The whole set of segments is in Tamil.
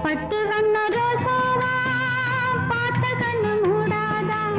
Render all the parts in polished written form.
பட்டு வண்ண ரோசாவா பார்த்த கண்ணு மூடாதா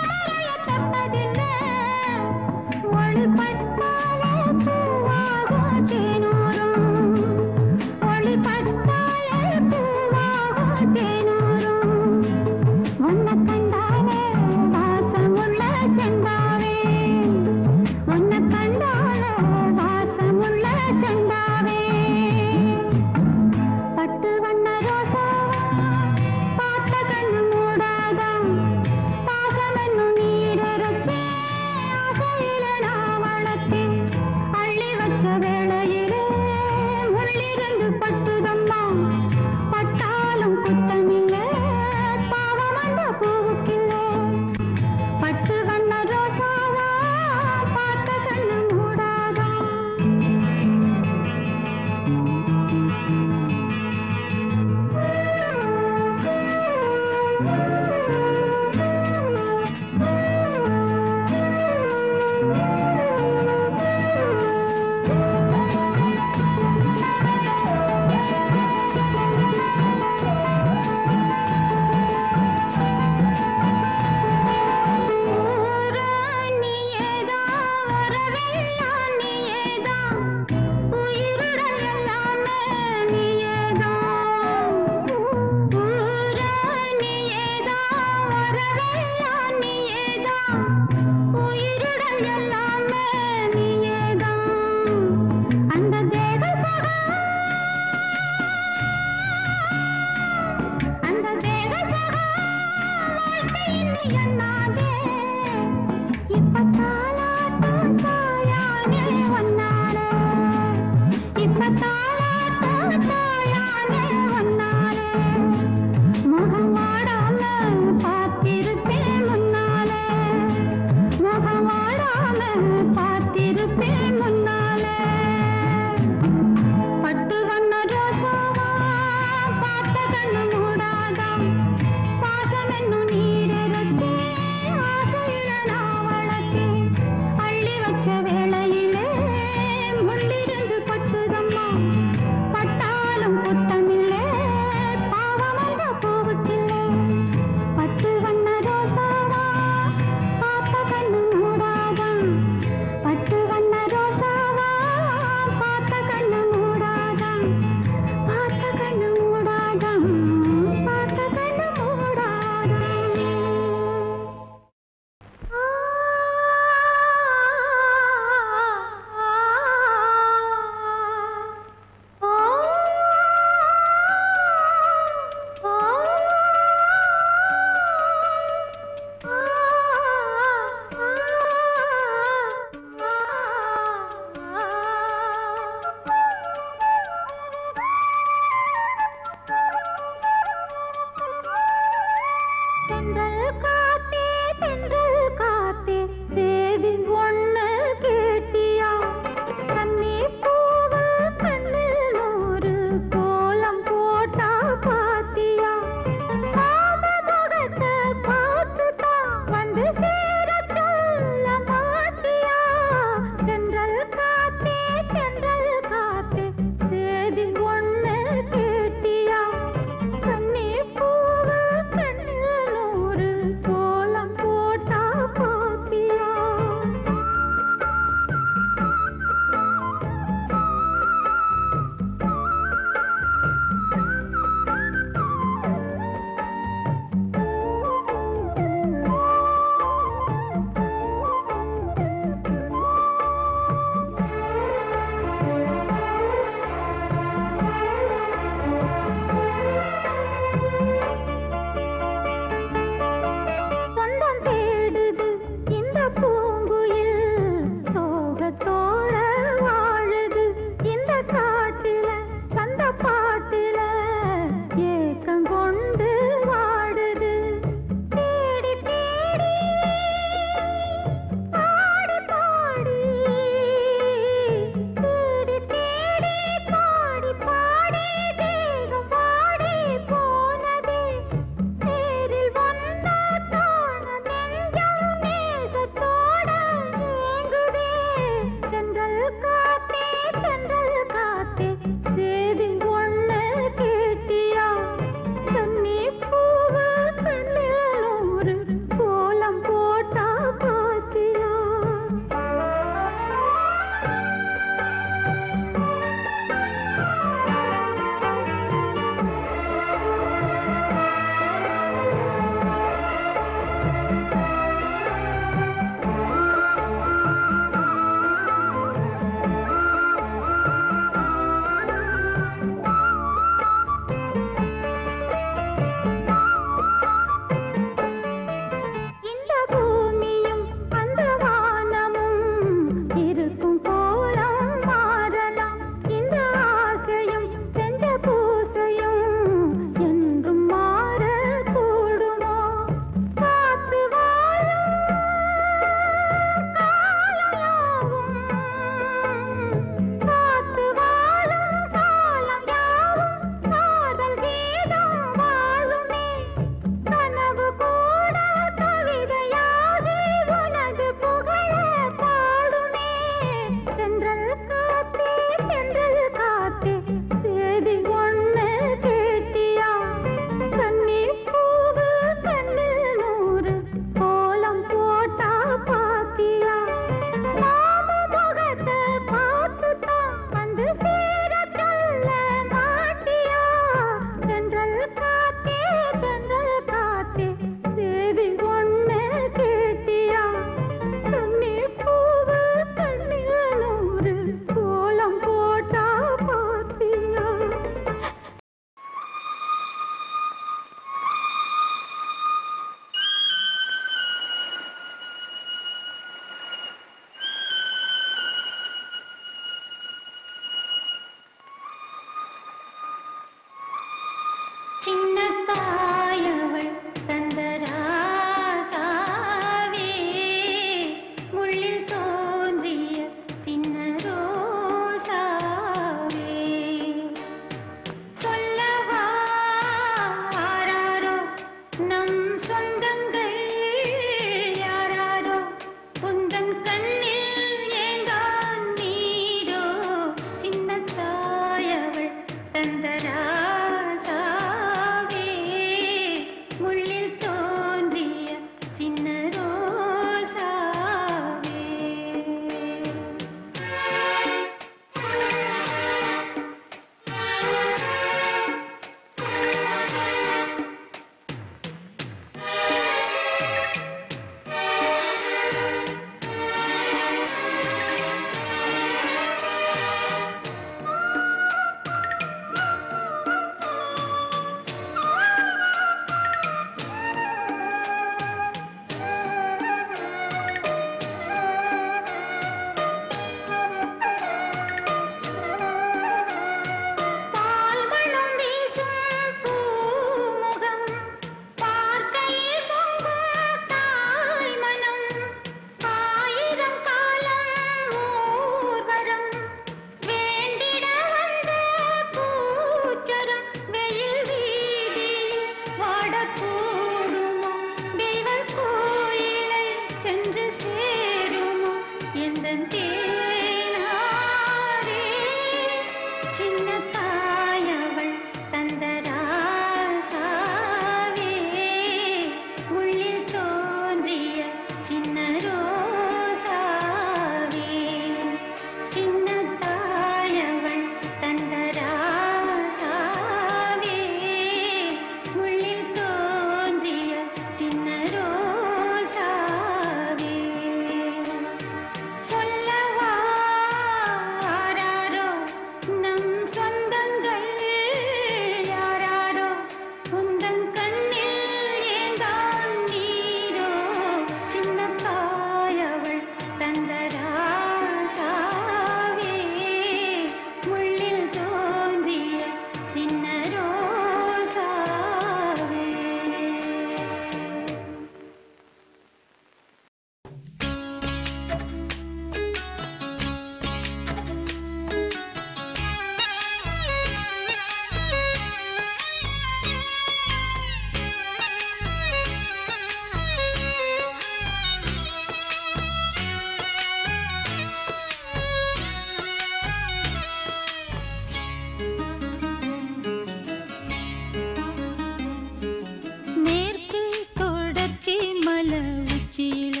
தொடர்ச்சி மலை உச்சியில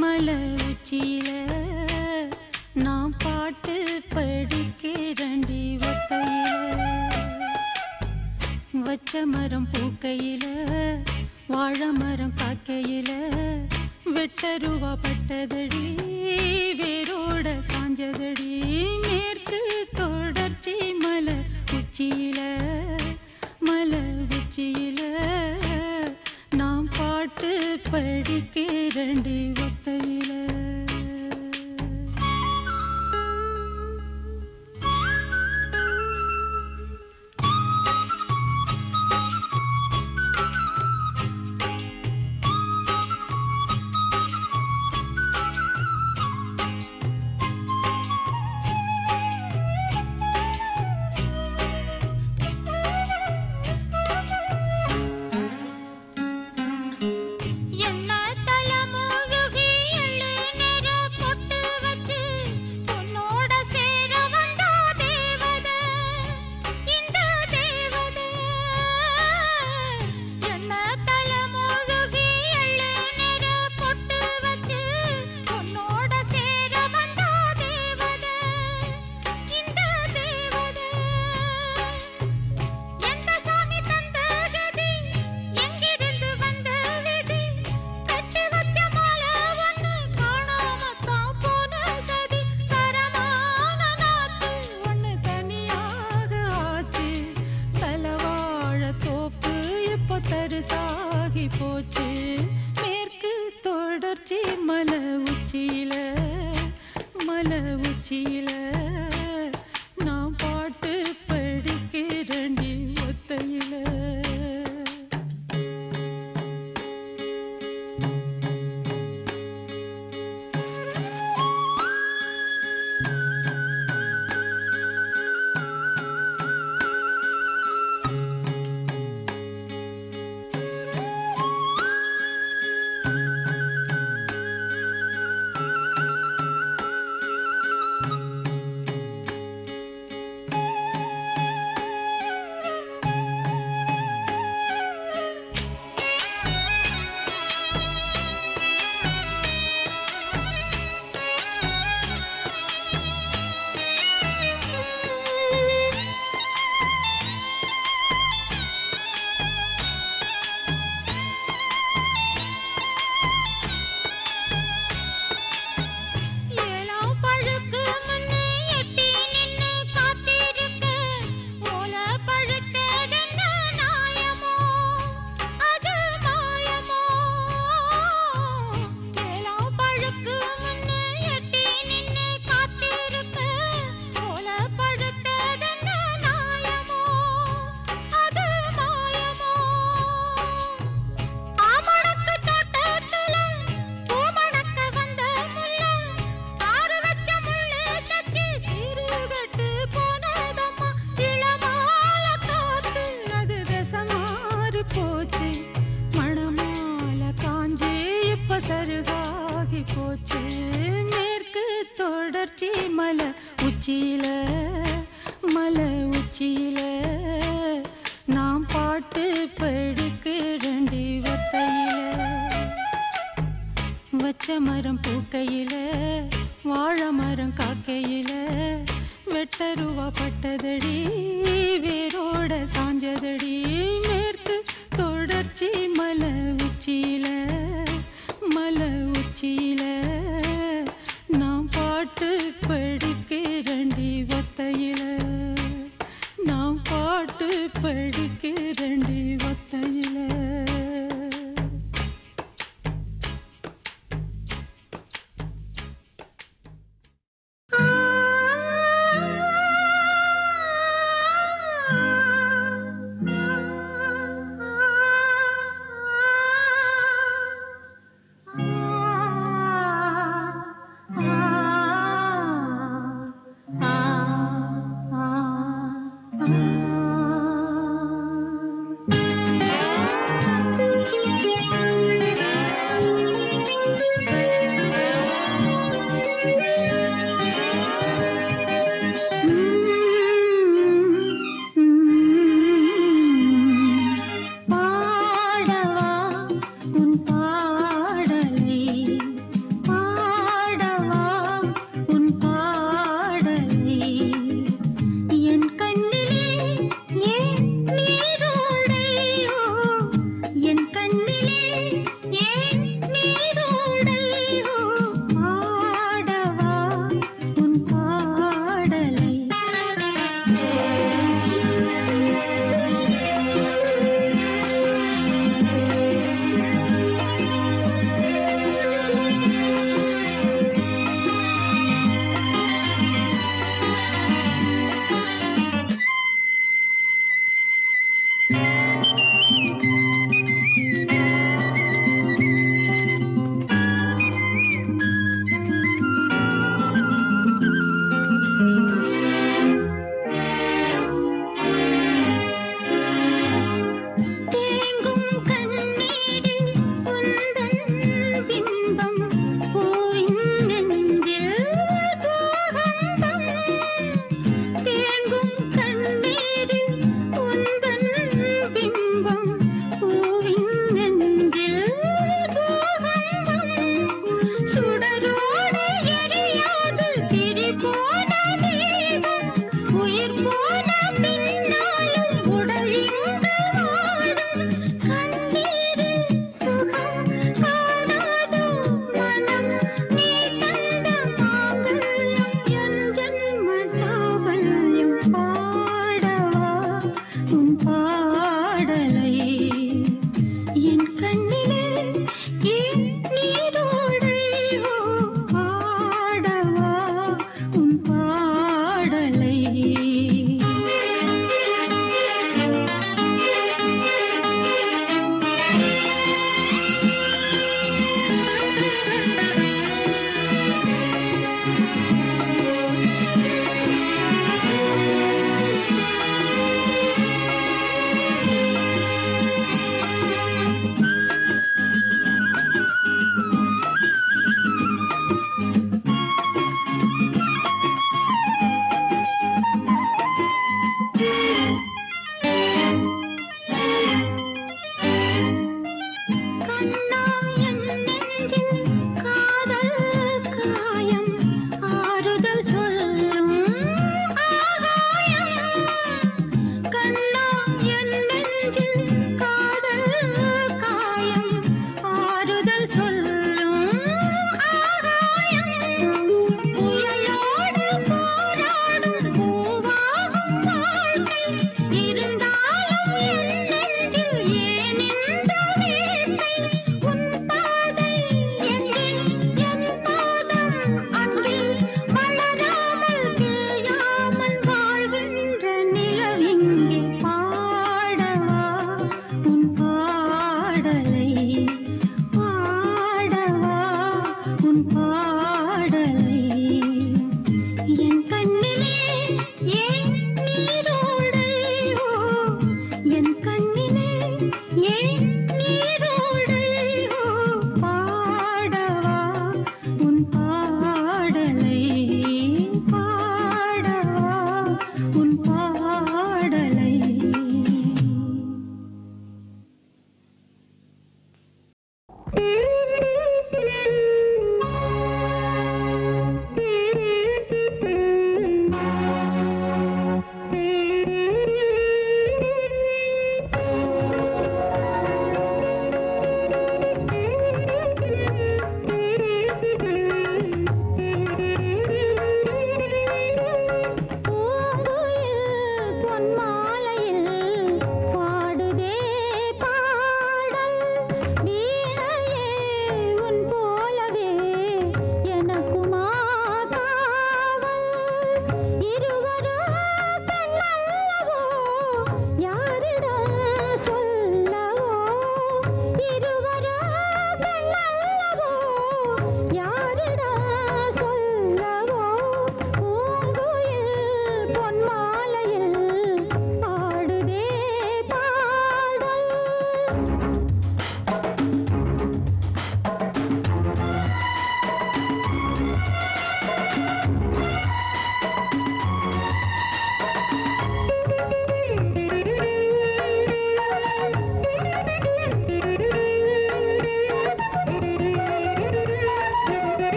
மலை உச்சியில நான் பாட்டு படிக்கிறண்டி ஒத்தையில வச்ச மரம் பூக்கையில வாழை மரம் காக்கையில வெட்டருவா பட்டதடி வேரோட சாஞ்சதடி மேற்கு தொடர்ச்சி மலை உச்சியில மலை உச்சியில நான் பாட்டு படிக்கிறண்டி ஒத்தையில தரிசாகி போச்சு மேற்கு தொடர்ச்சி மலை உச்சியில மலை உச்சியில நான் பாட்டு படிக்கிறண்டி ஒத்தையில சருகாகி போச்சு மேற்கு தொடர்ச்சி மலை உச்சியில மலை உச்சியில நான் பாட்டு படிக்கிறண்டி ஒத்தையில வச்ச மரம் பூக்கையில வாழை மரம் காக்கையில வெட்டருவா பட்டதடி வேரோட சாஞ்சதடி மேற்கு தொடர்ச்சி மலை உச்சியில மலை உச்சியில நான் பாட்டு படிக்கிறண்டி ஒத்தையில நான் பாட்டு படிக்கிறண்டி ஒத்தையில ஏன் நீரோடை பாடவா உன் பாடலை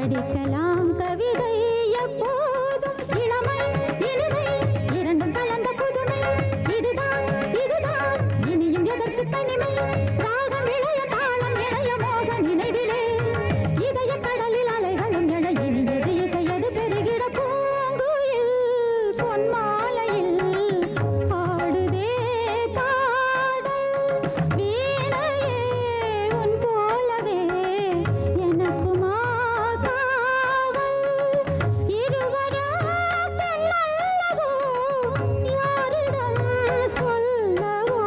படிக்கலாம் கவிதை எப்போதும் இளமை இனிமை இரண்டும் கலந்த புதுமை இதுதான் இதுதான் இனியும் எதற்கு தனிமை ராகம் இளைய தாளம் இளைய மோக நினைவிலே இதய கடலில் அலைகளும் என இனியது இசையது பெருகிட பூங்குயில் பொன்மாலையில் பாடுதே பாடல் வீணையே உன் போலவே எனக்குமா காவல் இருவரா பெண்ணல்லவோ யாரிடம் சொல்லவோ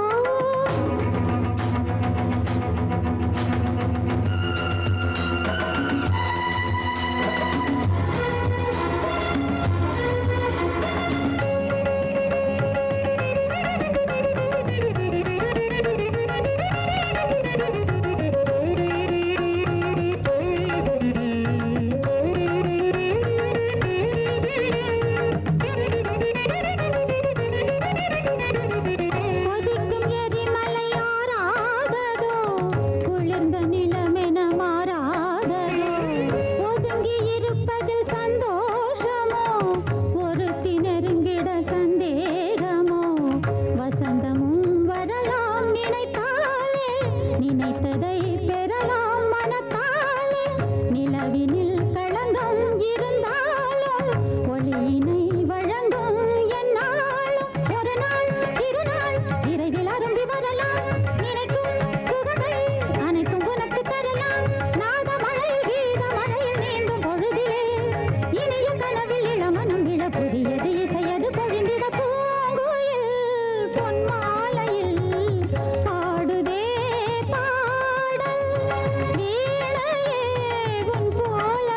கொதிக்கும் எரிமலை ஆறாததோ குளிர்ந்த நிலமென மாறாததோ ஒதுங்கி இருப்பதில் சந்தோஷமோ ஒருத்தி நெருங்கிட சந்தேகமோ வசந்தமும் வரலாம் நினைத்தாலே நினைத்ததை பெறலாம் மனத்தாலே நிலவினில் களங்கம் இருந்தாலும் ஒளியினை வழங்கும் என்னாலும் ஒரு நாள் திருநாள் விரைவில் அரும்பி வரலாம் நினைக்கும் சுகங்கள் அனைத்தும் உனக்கு தரலாம் நாத மழையில் கீத மழையில் நீந்தும் பொழுதிலே இனிய கனவில் இளமனம் விழ புதியது இசையது பொழிந்திட பூங்குயில் பொன்மாலையில் பாடுதே பாடல் வீணையே உன் போலவே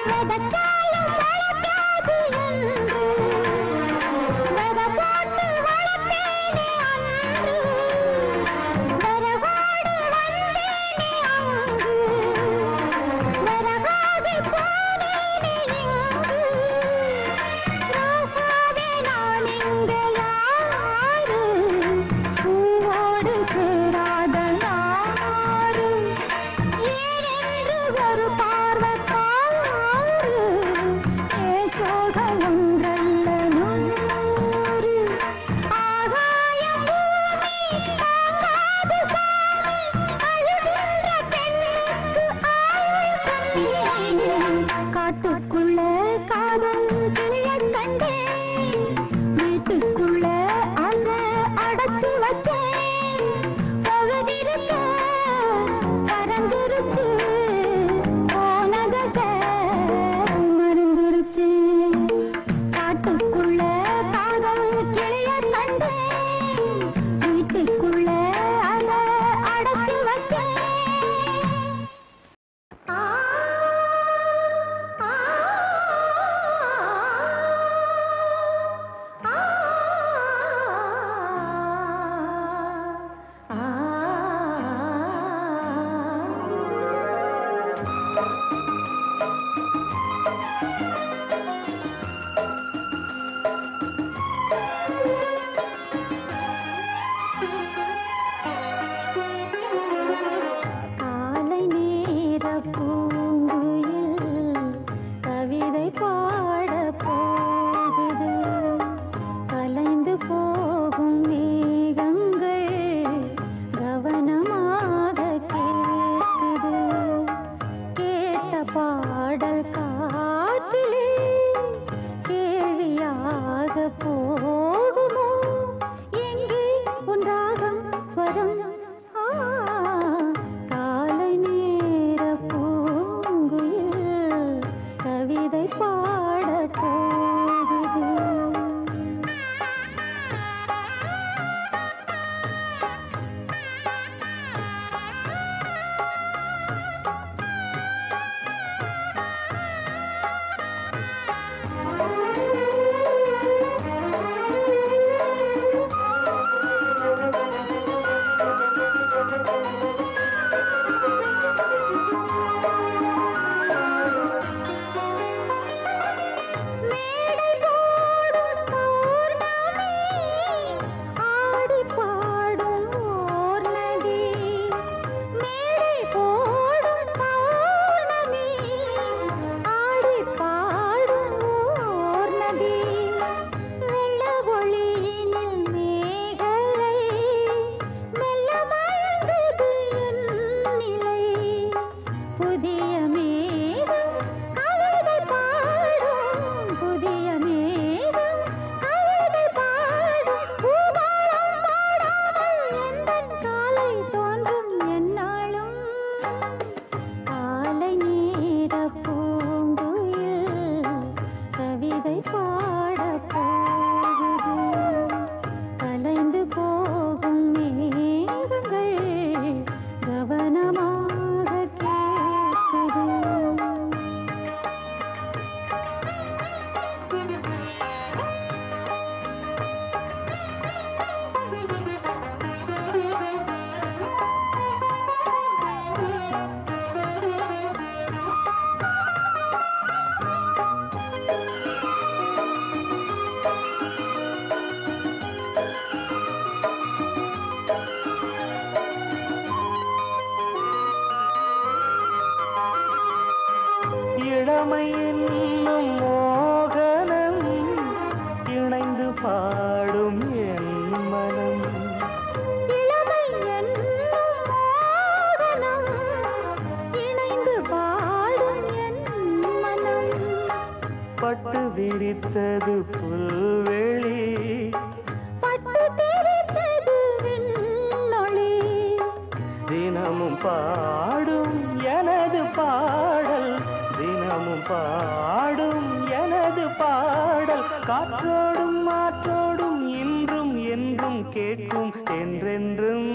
விதைச்சாலும் வளர்க்காது என்று விதை போட்டு வளர்த்தேனே அன்று விறகோடு வந்தேனே அங்கு விறகாகி போனேனே இங்கு ராசாவே நான் இங்கே யாரு பூவோடு சேராத நாரு ஏனென்று ஒரு பார்வை பாரு ஏசோகம் ஒன்றல்ல நூறு ஆகாயம் பூமி தாங்காது சாமி அழுகின்ற பெண்ணுக்கு ஆயுள் கண்ணீர் காட்டுக்குள்ள காதல் கிளியக் கண்டேன் வீட்டுக்குள்ள அத அடைச்சு வச்சேன் பகுதிருக்க பறந்துருச்சு போனதச மறந்துருச்சு காட்டுக்குள்ள காதல் கிளியக் கண்டேன் வீட்டுக்குள்ள அத அடைச்சு வச்சேன் காலை நேர பூங்குயில் கவிதை பாட போகுது கலைந்து போகும் மேகங்கள் கவனமாக கேட்குது கேட்ட பாடல் காற்றிலே கேள்வியாக போகுமோ எங்கே ஒன்றாகம் ஸ்வரம் காலை நேர பூங்குயில் கவிதை பாட போகுது மேடை போடும் பௌர்ணமி ஆடி பாடும் ஓர் நதி மேடை போடும் பௌர்ணமி ஆடி பாடும் ஓர் நதி வெள்ள ஒளியினில் மேகலை மெல்ல மயங்குது என் நிலை புதிய மேகம் கவிதை பாடும் புதிய மேகம் கவிதை பாடும் பூபாலம் பாடாமல் எந்தன் காலை தோன்றும் எந்நாளும் காலை நேர பூங்குயில் கவிதை பாட போகுது கலைந்து போகும் மேகங்கள் கவனமாக கேட்குது இளமை என்னும் மோகனம் இணைந்து பாடும் என் மனம் இளமை என்னும் மோகனம் இணைந்து பாடும் என் மனம் பட்டு விரித்தது புல்வெளி பட்டு தெரித்தது விண்ணொளி தினமும் பாடும் எனது பாடல் தினமும் பாடும் எனது பாடல் காற்றோடும் மாற்றோடும் இன்றும் என்றும் கேட்கும் என்றென்றும்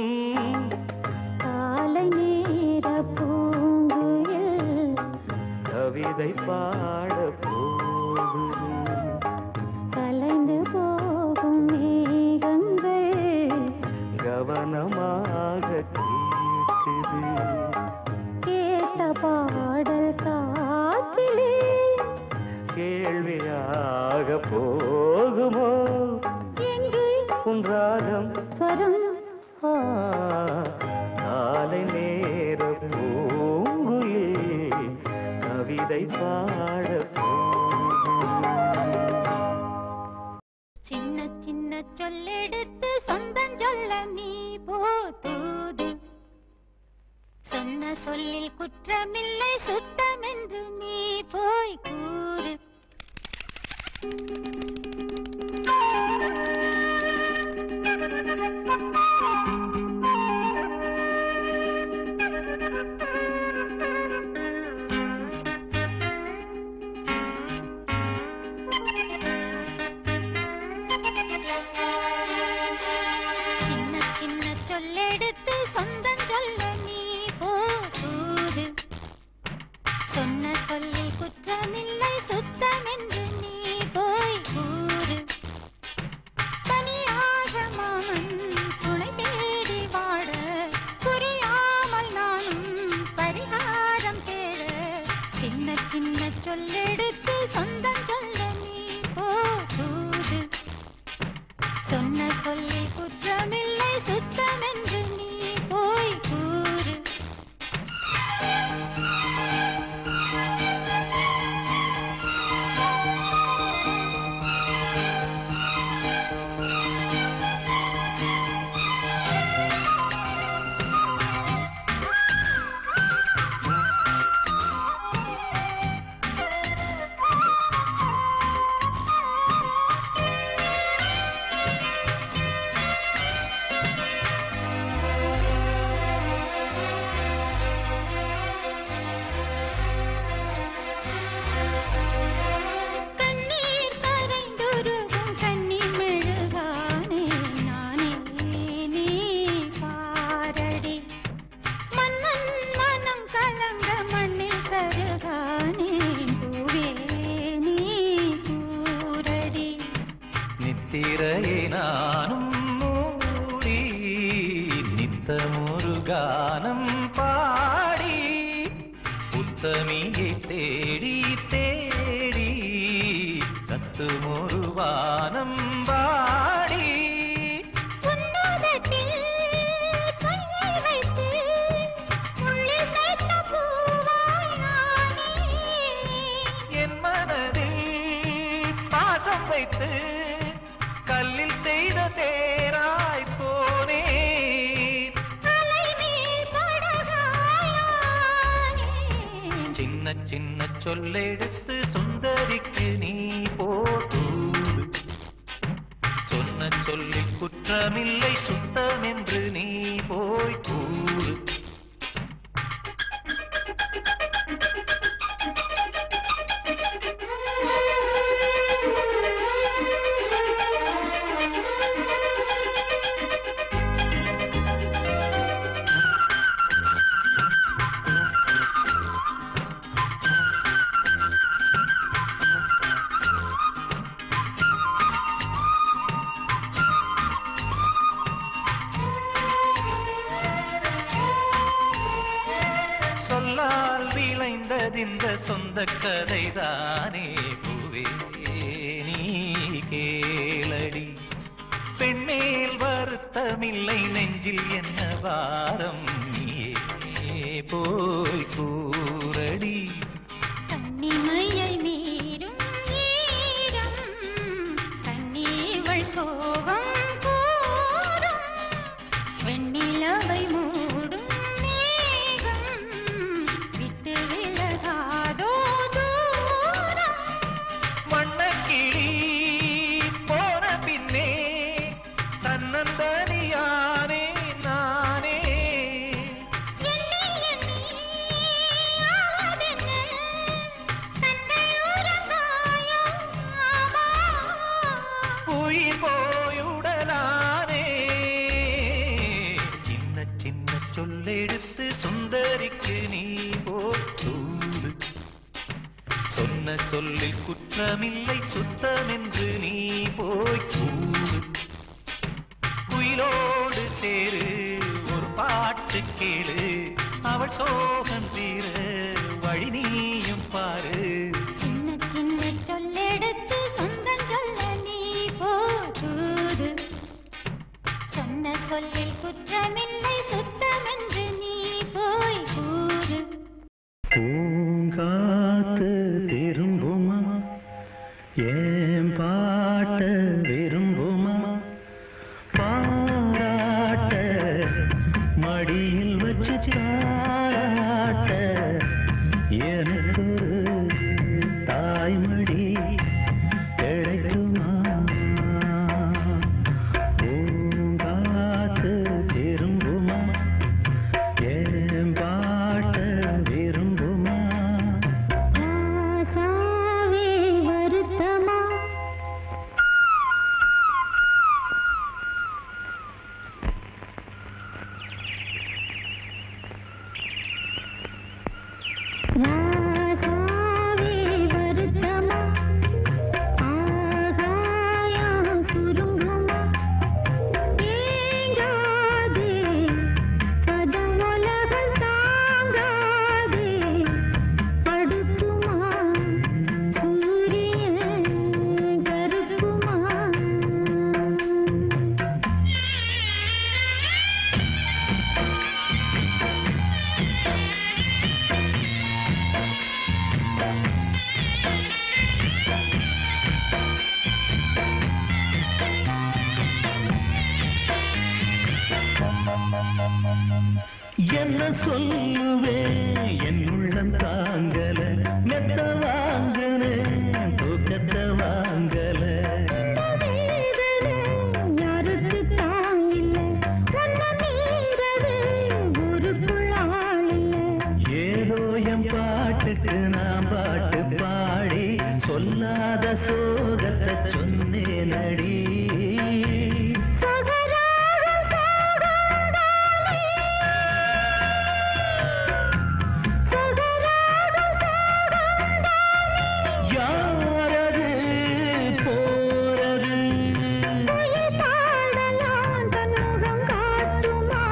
காலை நேர பூங்குயில் கவிதை கவிதை பாட போகுது. கலைந்து போகும் மேகங்கள் கவனமாக கேட்குது. கேட்ட பாடல் காற்றிலே கேள்வியாக போகுமோ எங்கே உன் ராகம் ஸ்வரம் காலை நேர பூங்குயில் கவிதை பாட சின்ன சின்ன சொல்லெடுத்து சொந்தம் சொல்ல நீ போதூது. சொன்ன சொல்லில் குற்றமில்லை சுத்தம் என்று நீ போய் கூறு. சின்ன சின்ன சொல்லெடுத்து சொந்தம் சொல்ல நீ போதூது. சொன்ன சொல்லில் குற்றமில்லை சுத்தம் என்று நீ போய் கூறு. தனியாக மாமன் துணை தேடி வாழ புரியாமல் நானும் பரிகாரம் தேட. சின்ன சின்ன சொல்லெடுத்து சொந்தம் சொல்ல நீ போதூது. சொன்ன சொல்லில் குற்றமில்லை சுத்தம் என்று நீ போய் கூறு. கண்ணீர் கரைந்துருகும் கன்னி மெழுகானே நானே நீ பாரடி. மன்னன் மனம் கலங்க மண்ணில் சருகானே பூவே நீ கூரடி. நித்திரையை நானும் மூடி நித்தமொரு கானம் பாடி உத்தமியை தேடி தேடி கத்துமொரு வானம் பாடி உன்னதத்தில் கையை வைத்து உள்ளில் தைத்த பூவாய் நானே. என் மனதில் பாசம் வைத்து கல்லில் செய்த தேராய் போனேன். அலைமேல் படகாயானே. சின்ன சின்ன சொல்லெடுத்து சுந்தரிக்கு நீ போதூது. சொன்ன சொல்லில் குற்றமில்லை சுத்தம் என்று நீ போய் கூறு. சொல்லால் விளைந்ததிந்த சொந்த கதைதானே பூவே நீ கேளடி. பெண்மேல் வருத்தமில்லை நெஞ்சில் என்ன வாரம் நீயே போய் கூரடி. கன்னிமையை மீறும் ஈரம் கண்ணீவள் சோகம் கூறும். வெண்ணிலவை மூடும் மேகம் விட்டு விலகாதோ தூரம். வண்ணக்கிளி போன பின்னே தன்னந்தனியானே நானே. எண்ணி எண்ணி ஆவதென்ன கண்கள் சொன்ன சொல்லில் குற்றமில்லை சுத்தமென்று நீ போய் கூறு. குயிலோடு சேரு ஒரு பாட்டு கேளு, அவள் சோகம் தீர வழி நீயும் பாரு. சின்ன சின்ன சொல்லெடுத்து சொந்தம் சொல்ல நீ போதூது. சொன்ன சொல்லில் குற்றமில்லை சுத்தமென்று நீ போய் கூறு. பூங்காத்து திரும்புமா ஏன் பாட்ட விரும்புமா, பாராட்ட மடியில் வச்சு தாராட்ட எனக்கு தாய்மடி கிடைக்குமா. பூங்காத்து திரும்புமா ஏன் பாட்ட விரும்புமா. ஆசாவே வருத்தமா ராசாவே வருத்தமா, ஆகாயம் சுருங்குமா, ஏங்காதே கதவுலகம் தாங்காதே, படுக்குமா சூரியன் கருக்குமா. என்ன சொல்லுவேன் என் உள்ளம் தாங்கல, மெத்த வாங்கல தூக்கத்தை வாங்கல. யாருக்கு தாங்கில்லை சொன்ன மீறவே ஊருக்குள் ஆளில்லை. ஏதோ என் பாட்டுக்கு நான் பாட்டு பாடி சொல்லாத சோகத்தை சொன்னேன் அடி. சகராகம் சகந்தானே, சகராகம் சகந்தானே. யாரது போறது குயில் பாடலாம் தன் முகம் காட்டுமா.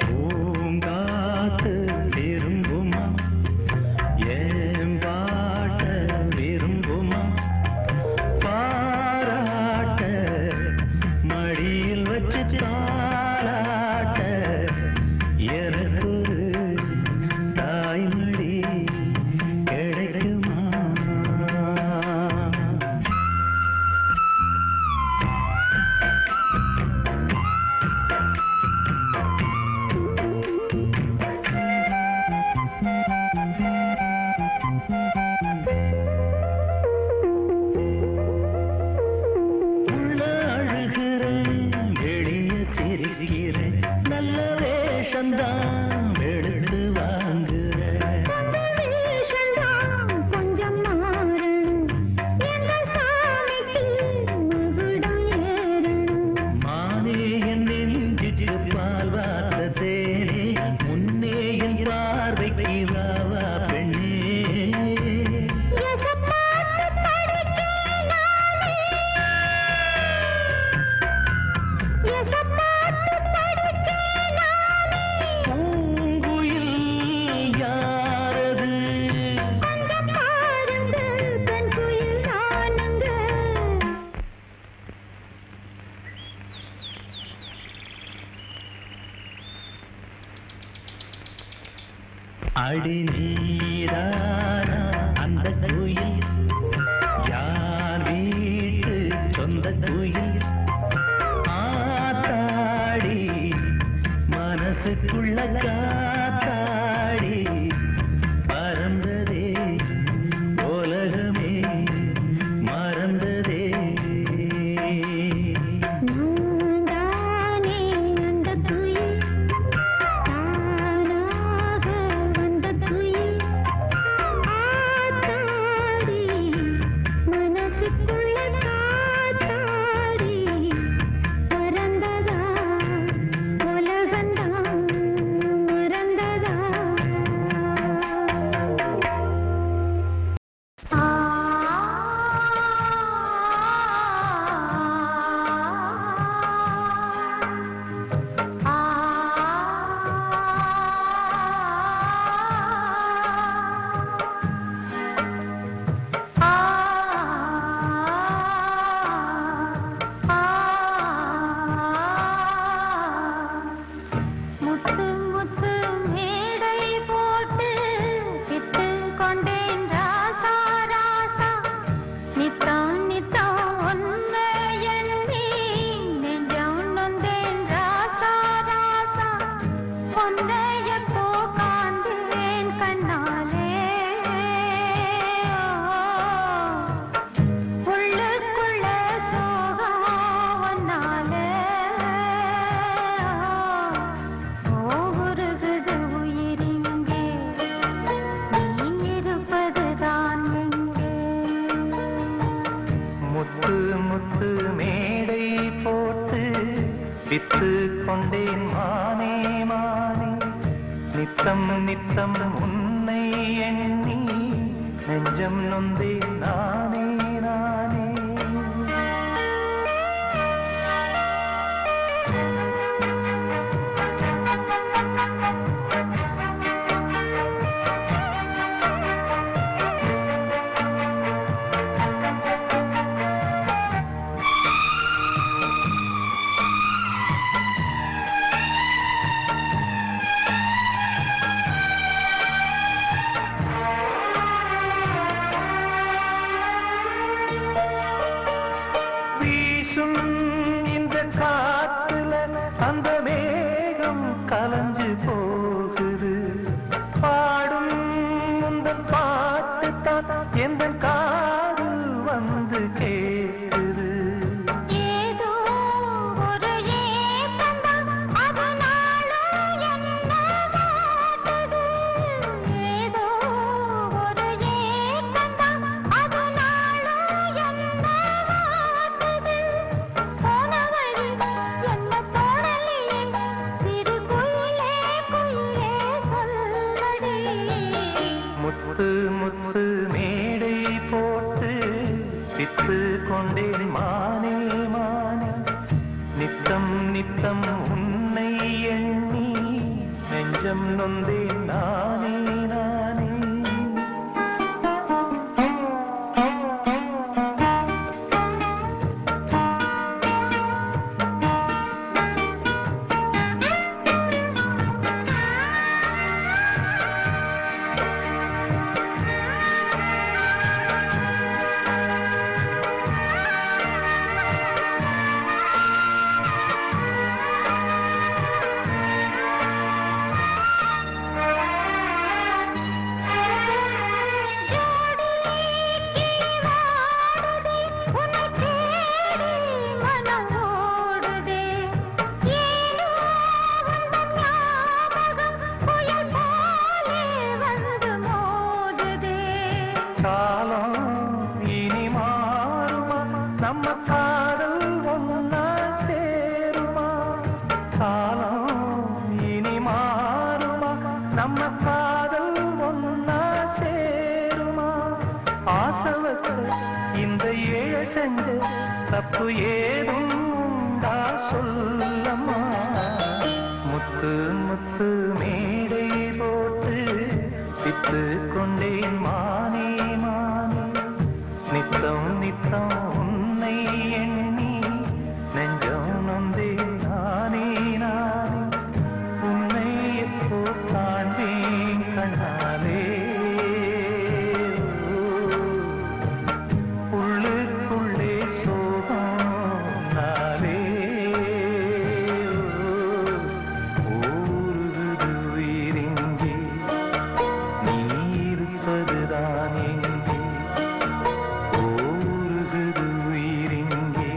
பூங்காத்து திரும்புமா ஏன் பாட்ட விரும்புமா, பாராட்ட மடியில் வச்சு தாளாட்ட எனக்கு தாய்மடி கிடைக்குமா. உள்ள அழுகிறேன் வெளியே சிரிக்கிறேன், நல்ல வேஷந்தான் எடுத்து வாங்குறேன். வேஷந்தான் கொஞ்சம் மாறணும், எங்கள் சாமிக்கு மகுடம் ஏறணும். மானே என் நெஞ்சுக்கு பால் வார்த்த தேனே, முன்னே என் பார்வைக்கு வாவா பெண்ணே. எசப்பாட்டு படிக்கேன் நானே, எசப்பாட்டு படிக்கேன் நானே. பூங்குயில் யாரது கொஞ்சம் பாருங்க பெண் குயில் நானுங்க. அடி நீரானா அந்த குயில், யார் வீட்டு சொந்த குயில். ஆத்தாடி மனசுக்குள்ள காத்தாடி பறந்ததே உலகமே மறந்ததே. நான்தானே அந்த குயில், தானாக வந்த குயில், நித்தம் நித்தம் உன்னை எண்ணி நெஞ்சம் நொந்தே நானே நானே. இந்த காத்துல அந்த மேகம் கலஞ்சு போகுது. பாடும் இந்த பாட்டு தான் எந்த காதில் வந்து கேட்குது. ஏதோ ஒரு ஏக்கம்தான் அது நாளும் என்ன வாட்டுது. ஏதோ ஒரு ஏக்கம்தான் அது நாளும் என்ன வாட்டுது. போன வழி என்ன தோணலையே சிறு குயிலே குயிலே சொல்லடி. முத்து முத்து மேடை போட்டு பித்து கொண்டேன் மானே மானே. நித்தம் நித்தம் உன்னை எண்ணி நெஞ்சம் நொந்தேன் நானே நானே. நம்ம காதல் ஒன்னா சேருமா? காலம் இனி மாறுமா? நம்ம காதல் ஒன்னா சேருமா? ஆசை வச்ச இந்த ஏழ செஞ்ச தப்பு ஏதும் உண்டா சொல்லம்மா? முத்து முத்து மேடை போட்டு பித்து கொண்டேன் மானே மானே. நித்தம் நித்தம் உன்னை எண்ணி நெஞ்சம் நொந்தே நானே நானே. உன்னை எப்போ காண்பேன் கண்ணாலே. உள்ளுக்குள்ளே சோகம் நாளே. ஊருது உயிரின்றி நீ இருப்பதுதான் எங்கே. ஊருகுது உயிரிங்கே.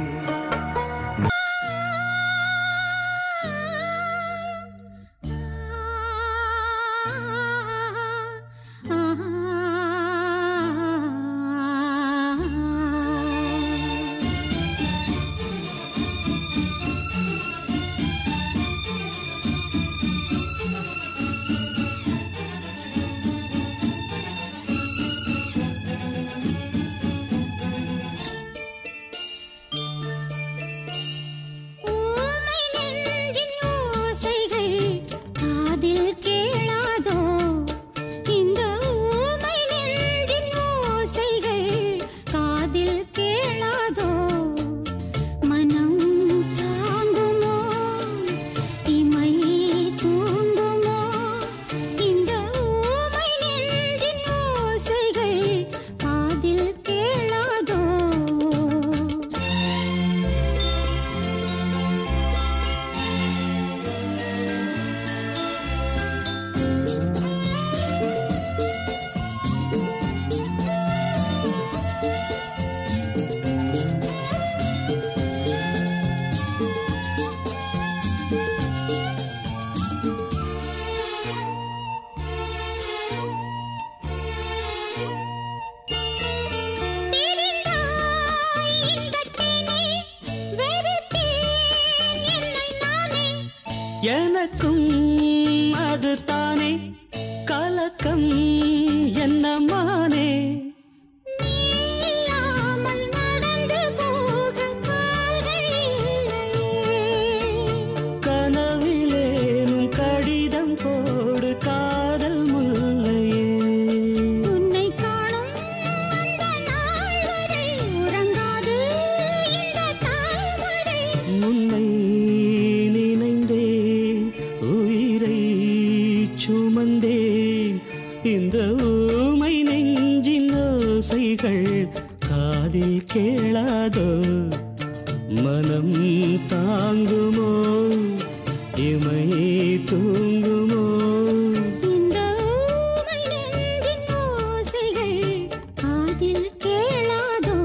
கலக்கம் என்னம்மானே நீயாமல் நடந்து போக கால்கள் இல்லையே. கனவிலேனும் கடிதம் போடு காதல் முல்லையே உன்னை காணும் அந்த நாள் வரை உறங்காது இந்த தாமரை. உன்னை நினைந்தேன் உயிரை சுமந்தேன் இந்த ஊமை நெஞ்சின் ஓசைகள் காதில் கேளாதோ மனம் தாங்குமோ இமை தூங்குமோ இந்த ஊமை நெஞ்சின் ஓசைகள் காதில் கேளாதோ.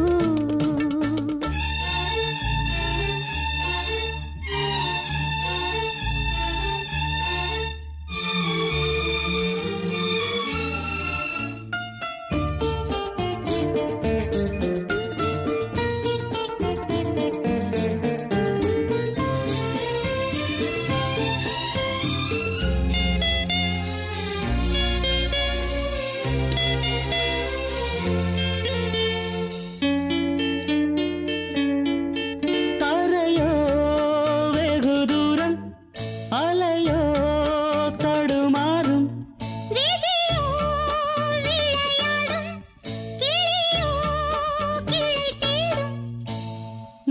தரையோ வெகு தூரம் அலையோ தடுமாறும் விதியோ விளையாடும் கிளியோ கிளை தேடும்.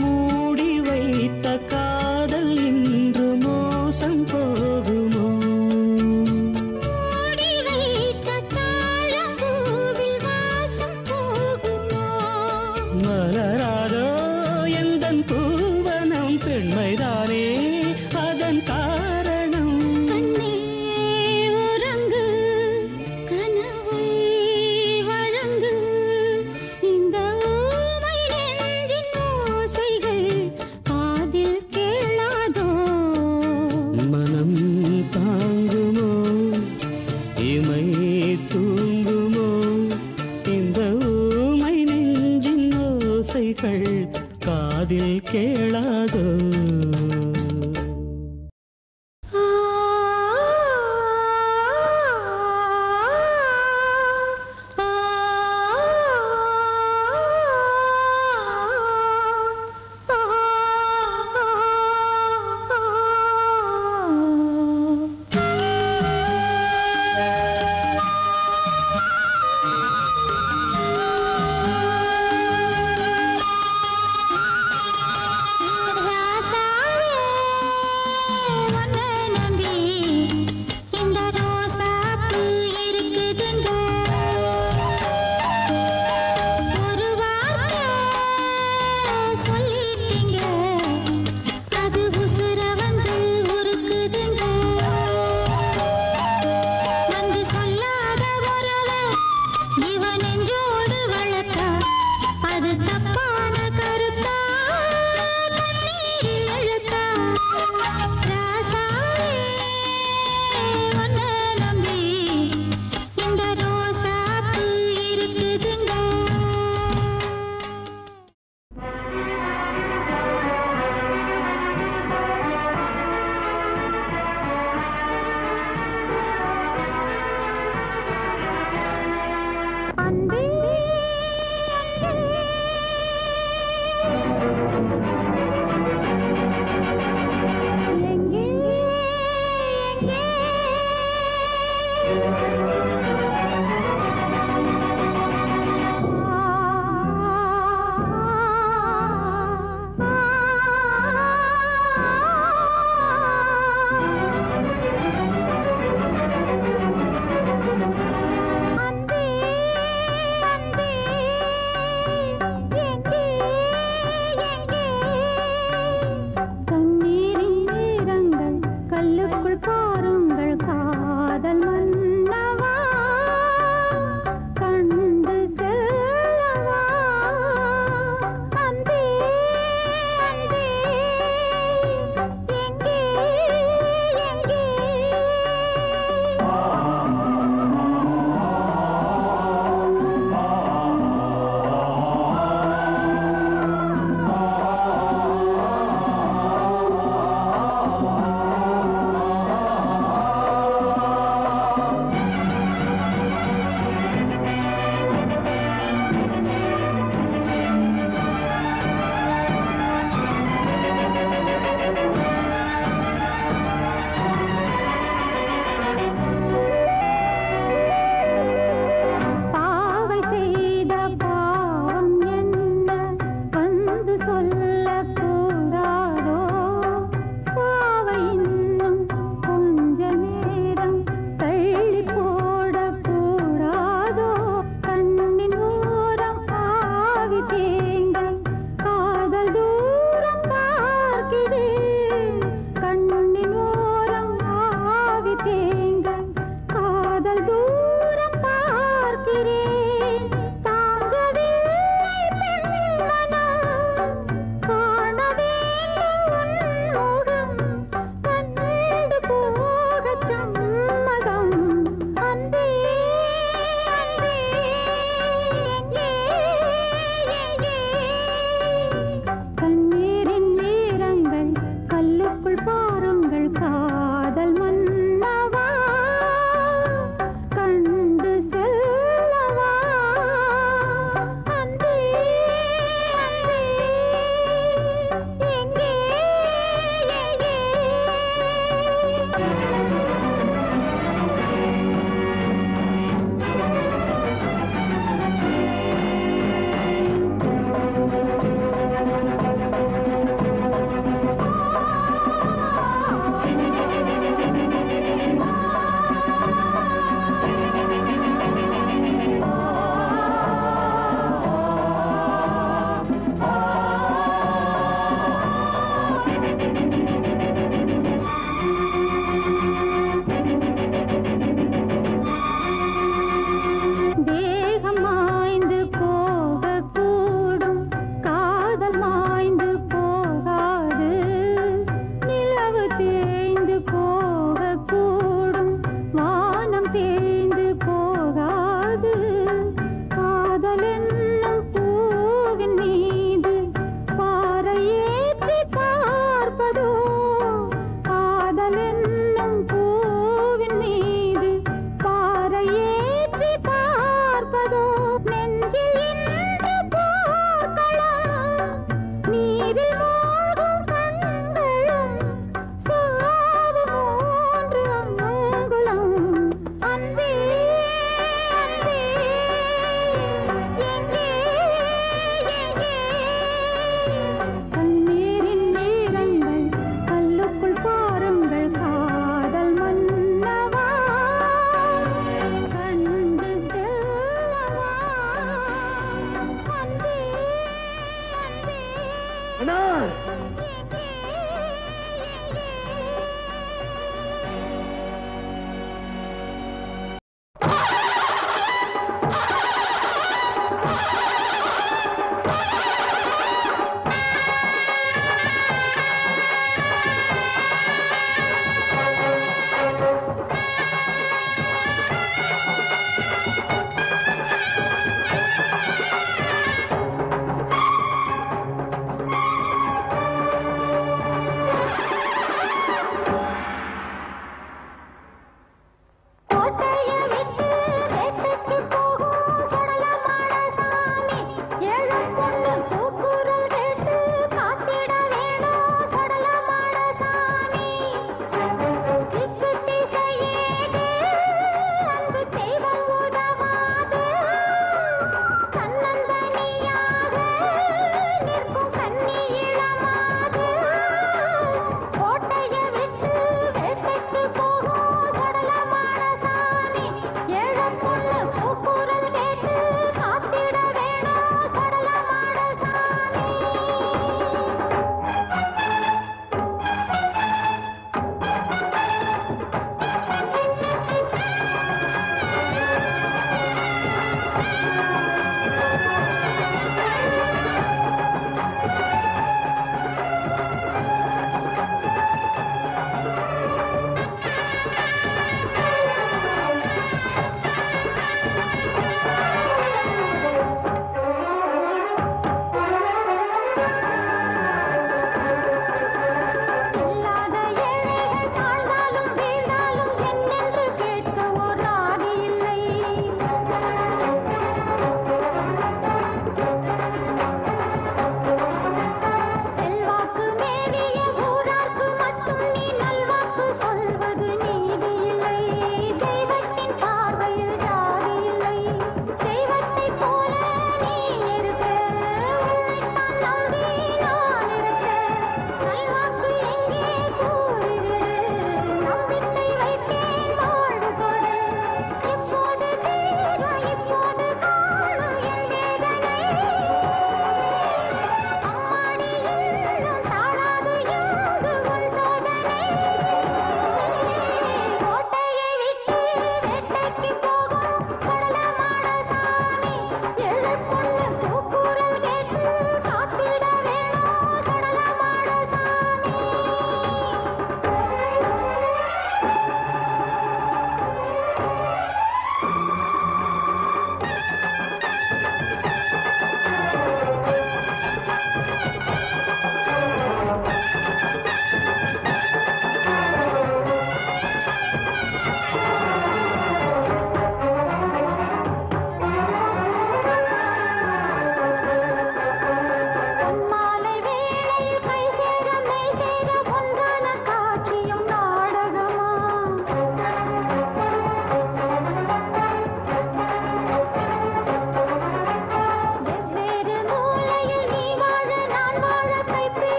மூடி வைத்த காதல் இன்று மோசம் போகுமோ மூடி வைத்த தாழம்பூவில் வாசம் போகுமோ. மலராதோ எந்தன் பூவனம் பெண்மைதானே அதன் காரணம் கண்ணே உறங்கு கனவை வழங்கு இந்த ஊமை நெஞ்சின் ஓசைகள் காதில் கேளாதோ. மனம் தாங்குமோ இமை தூங்குமோ இந்த ஊமை நெஞ்சின் ஓசைகள் காதில் கேளாதோ ராசாவே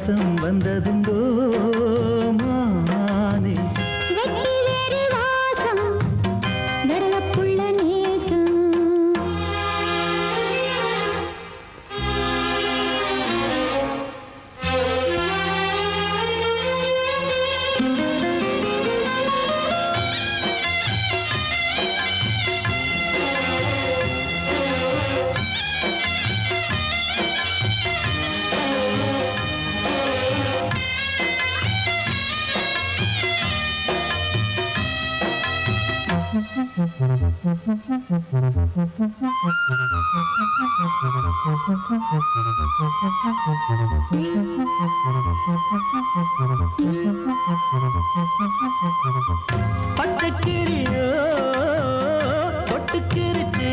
வாசம் வந்ததுண்டோ மானே வெட்டி வேறு வாசம் வெடலப்புள்ள நேசம் பச்சைக்கிளியோ ஒட்டுக்கிருச்சு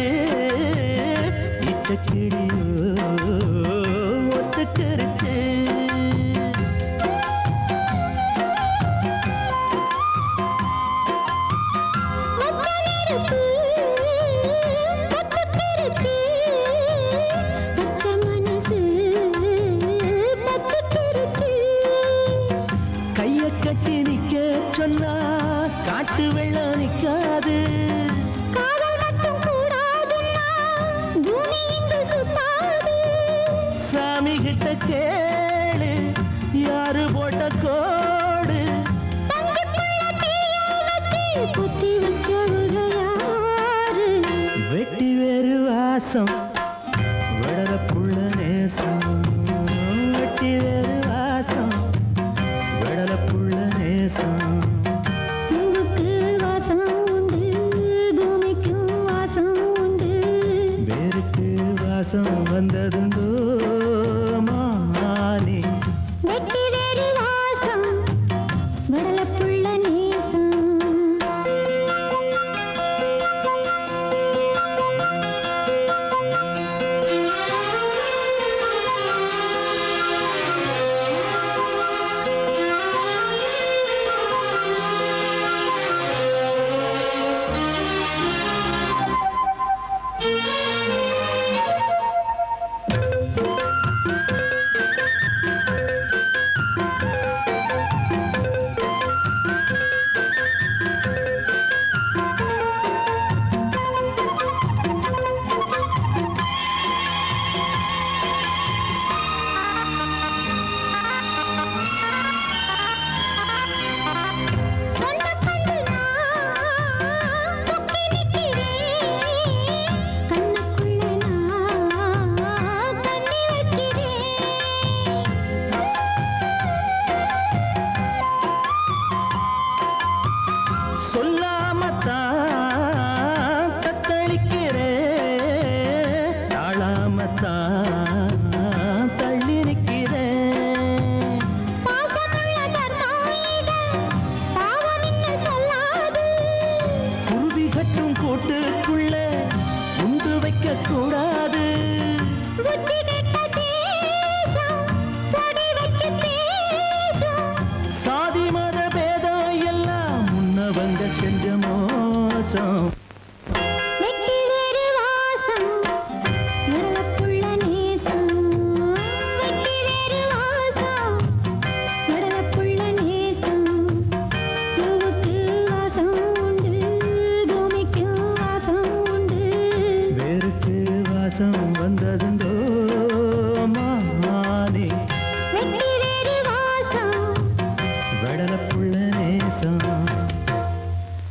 இச்சக்கிளியோ ஒத்துக்கிருச்சு கைய கட்டி நிக்க சொன்னா காட்டு வெள்ளம் நிக்காது சாமி கிட்ட கேளு யாரு போட்ட கோடு வெட்டி வேறு வாசம் வளர புள்ள நேசம் வெட்டி வேறு வாசம் வளர புள்ள நேசம் வாசம் உண்டு பூமிக்கும் வாசம் உண்டு வேருக்கு வாசம் வந்ததுண்டோ மானே வெட்டி வேறு வாசம் வெடலப்புள்ள நேசம் சொல்லாமத்தான் தத்தளிக்கிறேன் தாழாமத்தான் தள்ளி நிற்கிறேன் குருவி கட்டும் கூட்டுக்குள்ள உண்டு வைக்க கூடாது சாதி மத பேதம் எல்லாம் முன்னவங்க செஞ்ச மோசம்